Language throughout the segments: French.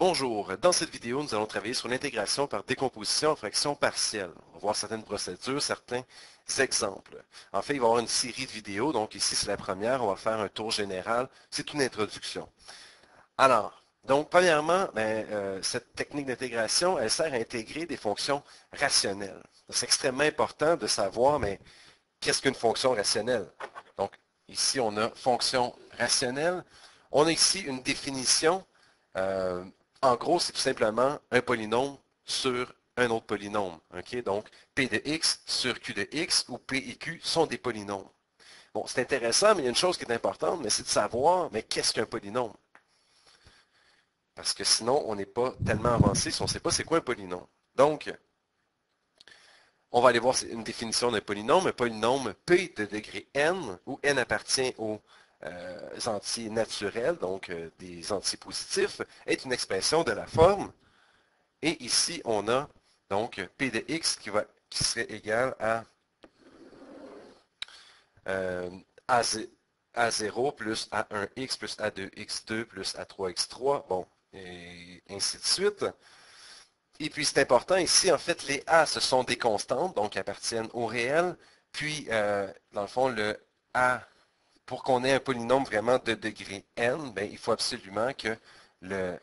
Bonjour, dans cette vidéo, nous allons travailler sur l'intégration par décomposition en fractions partielles. On va voir certaines procédures, certains exemples. En fait, il va y avoir une série de vidéos, donc ici c'est la première, on va faire un tour général, c'est une introduction. Alors, donc premièrement, cette technique d'intégration, elle sert à intégrer des fonctions rationnelles. C'est extrêmement important de savoir, mais qu'est-ce qu'une fonction rationnelle? Donc, ici on a fonction rationnelle. On a ici une définition. euh, En gros, c'est tout simplement un polynôme sur un autre polynôme. OK? Donc, P de x sur Q de x, où P et Q sont des polynômes. Bon, c'est intéressant, mais il y a une chose qui est importante, mais c'est de savoir, mais qu'est-ce qu'un polynôme? Parce que sinon, on n'est pas tellement avancé si on ne sait pas c'est quoi un polynôme. Donc, on va aller voir une définition d'un polynôme. Un polynôme P de degré n, où n appartient aux entiers naturels, donc des entiers positifs, est une expression de la forme. Et ici, on a donc P de x qui serait égal à A0 plus A1x plus A2x2 plus A3x3, bon, et ainsi de suite. Et puis, c'est important ici, en fait, les A, ce sont des constantes, donc appartiennent au réel. Puis, dans le fond, le A, pour qu'on ait un polynôme vraiment de degré n, ben, il faut absolument que le,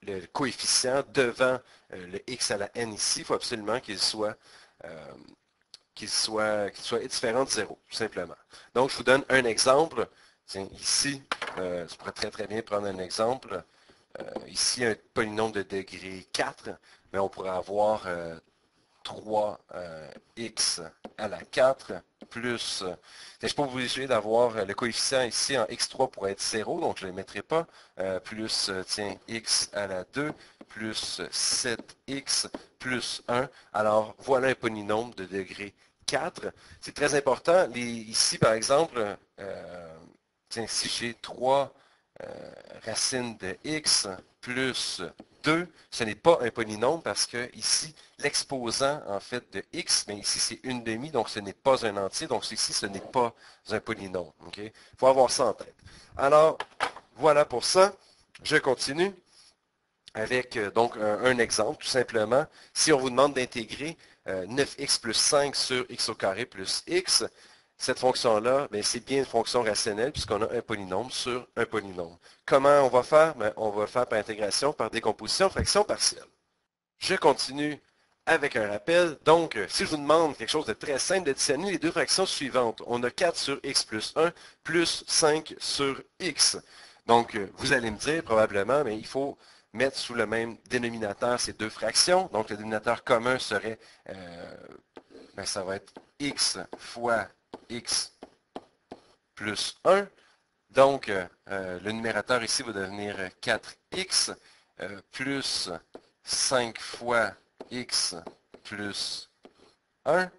le coefficient devant le x à la n ici, il faut absolument euh, qu'il soit différent de 0, tout simplement. Donc, je vous donne un exemple. Tiens, ici, je pourrais très très bien prendre un exemple. Ici, un polynôme de degré 4, mais on pourrait avoir 3x à la 4 plus... je ne suis pas obligé d'avoir le coefficient ici en x3 pour être 0, donc je ne le mettrai pas. Plus, tiens, x à la 2 plus 7x plus 1. Alors, voilà un polynôme de degré 4. C'est très important. Ici, par exemple, tiens, si j'ai 3 racine de x plus 2, ce n'est pas un polynôme parce que ici, l'exposant en fait de x, mais ici c'est une demi, donc ce n'est pas un entier, donc ici ce n'est pas un polynôme. Il faut avoir ça en tête. Alors, voilà pour ça. Je continue avec donc un exemple, tout simplement. Si on vous demande d'intégrer 9x plus 5 sur x au carré plus x, cette fonction-là, c'est bien une fonction rationnelle puisqu'on a un polynôme sur un polynôme. Comment on va faire? On va faire par intégration, par décomposition, fraction partielle. Je continue avec un rappel. Donc, si je vous demande quelque chose de très simple, d'additionner les deux fractions suivantes, on a 4 sur x plus 1 plus 5 sur x. Donc, vous allez me dire probablement, mais il faut mettre sous le même dénominateur ces deux fractions. Donc, le dénominateur commun serait, ça va être x fois x plus 1. Donc, le numérateur ici va devenir 4x plus 5 fois x plus 1.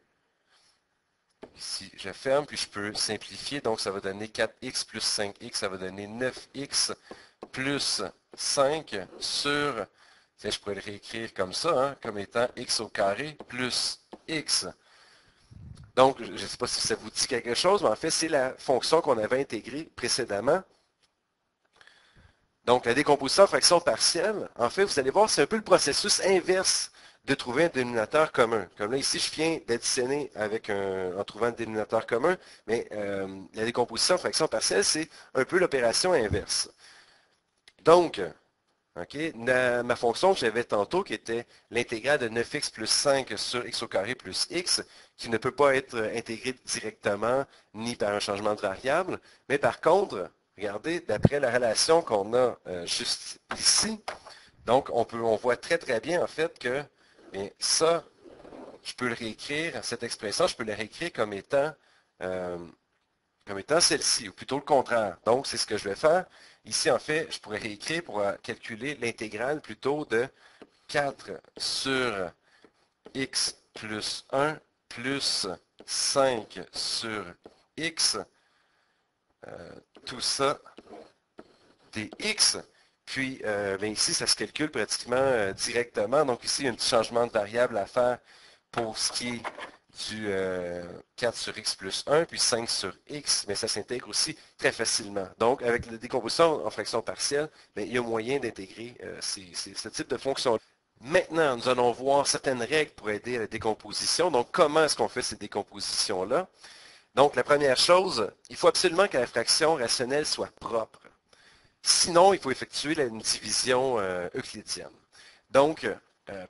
Ici, je ferme, puis je peux simplifier. Donc, ça va donner 4x plus 5x, ça va donner 9x plus 5 sur, je pourrais le réécrire comme ça, comme étant x au carré plus x. Donc, je ne sais pas si ça vous dit quelque chose, mais en fait, c'est la fonction qu'on avait intégrée précédemment. Donc, la décomposition en fractions partielles, en fait, vous allez voir, c'est un peu le processus inverse de trouver un dénominateur commun. Comme là, ici, je viens d'additionner en trouvant un dénominateur commun, mais la décomposition en fractions partielles, c'est un peu l'opération inverse. Donc, ma fonction que j'avais tantôt, qui était l'intégrale de 9x plus 5 sur x au carré plus x, qui ne peut pas être intégrée directement ni par un changement de variable, mais par contre, regardez, d'après la relation qu'on a juste ici, donc on voit très très bien en fait que ça, je peux le réécrire, cette expression, je peux la réécrire euh, comme étant celle-ci, ou plutôt le contraire. Donc, c'est ce que je vais faire. Ici, en fait, je pourrais réécrire pour calculer l'intégrale plutôt de 4 sur x plus 1 plus 5 sur x, tout ça dx. Puis, ici, ça se calcule pratiquement directement. Donc, ici, il y a un petit changement de variable à faire pour ce qui est du 4 sur x plus 1, puis 5 sur x, mais ça s'intègre aussi très facilement. Donc, avec la décomposition en fraction partielle, bien, il y a moyen d'intégrer ce type de fonction. Maintenant, nous allons voir certaines règles pour aider à la décomposition. Donc, comment est-ce qu'on fait ces décompositions-là? Donc, la première chose, il faut absolument que la fraction rationnelle soit propre. Sinon, il faut effectuer une division euclidienne. Donc,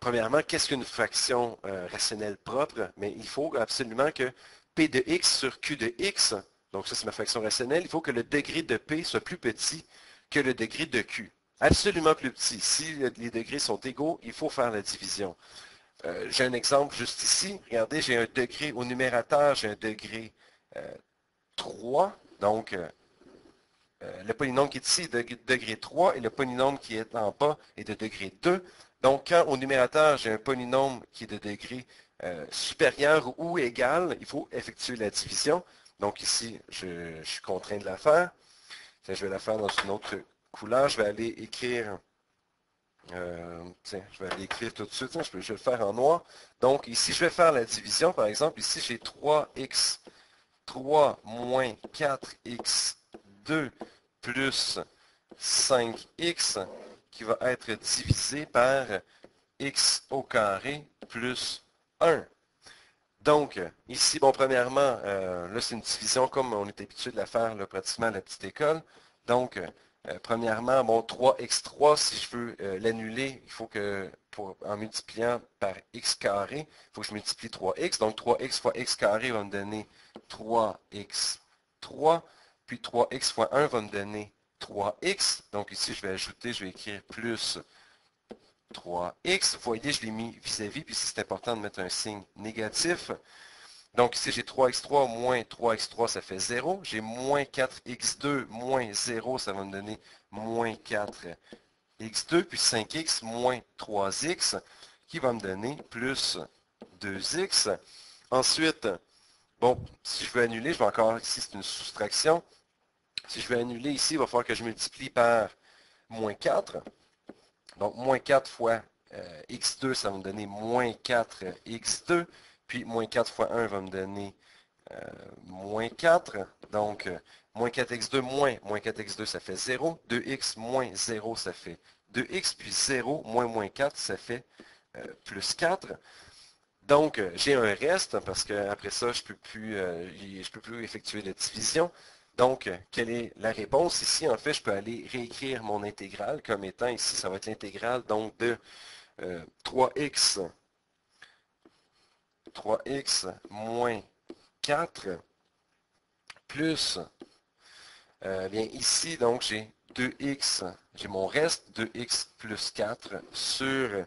premièrement, qu'est-ce qu'une fraction rationnelle propre? Mais il faut absolument que P de x sur Q de x, donc ça c'est ma fraction rationnelle, il faut que le degré de P soit plus petit que le degré de Q. Absolument plus petit. Si les degrés sont égaux, il faut faire la division. J'ai un exemple juste ici. Regardez, j'ai un degré au numérateur, j'ai un degré 3. Donc, le polynôme qui est ici est de degré 3 et le polynôme qui est en bas est de degré 2. Donc, quand au numérateur, j'ai un polynôme qui est de degré supérieur ou égal, il faut effectuer la division. Donc ici, je suis contraint de la faire. Je vais la faire dans une autre couleur. Je vais aller écrire, je vais aller écrire tout de suite. Je vais le faire en noir. Donc ici, je vais faire la division. Par exemple, ici, j'ai 3x3 moins 4x2 plus 5x qui va être divisé par x au carré plus 1. Donc, ici, bon, premièrement, là, c'est une division comme on est habitué de la faire là, pratiquement à la petite école. Donc, premièrement, bon, 3x3, si je veux l'annuler, il faut que, en multipliant par x carré, il faut que je multiplie 3x. Donc, 3x fois x carré va me donner 3x3, puis 3x fois 1 va me donner 3x. Donc, ici, je vais ajouter, je vais écrire plus 3x. Vous voyez, je l'ai mis vis-à-vis, puis ici, c'est important de mettre un signe négatif. Donc ici, j'ai 3x3 moins 3x3, ça fait 0. J'ai moins 4x2 moins 0, ça va me donner moins 4x2, puis 5x moins 3x, qui va me donner plus 2x. Ensuite, bon, si je veux annuler, je vais encore, ici, c'est une soustraction. Si je veux annuler ici, il va falloir que je multiplie par moins 4. Donc, moins 4 fois x2, ça va me donner moins 4x2. Puis, moins 4 fois 1 va me donner moins 4. Donc, moins 4x2 moins 4x2, ça fait 0. 2x moins 0, ça fait 2x. Puis 0 moins 4, ça fait plus 4. Donc, j'ai un reste parce qu'après ça, je ne peux plus effectuer la division. Donc, quelle est la réponse? Ici, en fait, je peux aller réécrire mon intégrale comme étant, ici, ça va être l'intégrale donc de 3x moins 4 plus, bien ici, donc j'ai 2x, j'ai mon reste, 2x plus 4 sur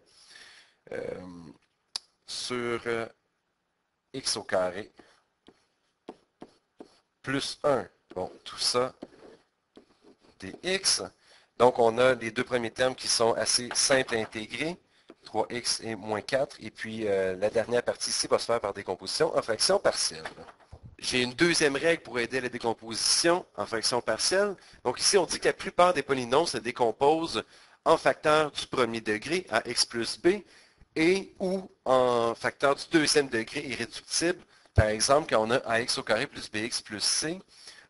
x au carré plus 1. Bon, tout ça, dx. Donc, on a les deux premiers termes qui sont assez simples à intégrer, 3x et moins 4. Et puis, la dernière partie ici va se faire par décomposition en fraction partielle. J'ai une deuxième règle pour aider à la décomposition en fraction partielle. Donc ici, on dit que la plupart des polynômes se décomposent en facteur du premier degré à x plus b et ou en facteur du deuxième degré irréductible. Par exemple, quand on a ax au carré plus bx plus c,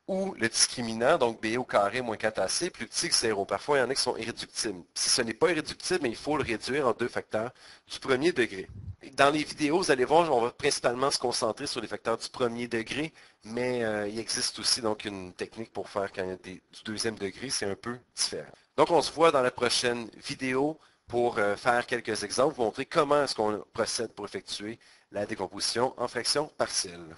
ou le discriminant, donc b au carré moins 4ac, plus petit que 0. Parfois, il y en a qui sont irréductibles. Si ce n'est pas irréductible, il faut le réduire en deux facteurs du premier degré. Dans les vidéos, vous allez voir, on va principalement se concentrer sur les facteurs du premier degré, mais il existe aussi donc une technique pour faire quand il y a du deuxième degré, c'est un peu différent. Donc, on se voit dans la prochaine vidéo pour faire quelques exemples, vous montrer comment est-ce qu'on procède pour effectuer la décomposition en fractions partielles.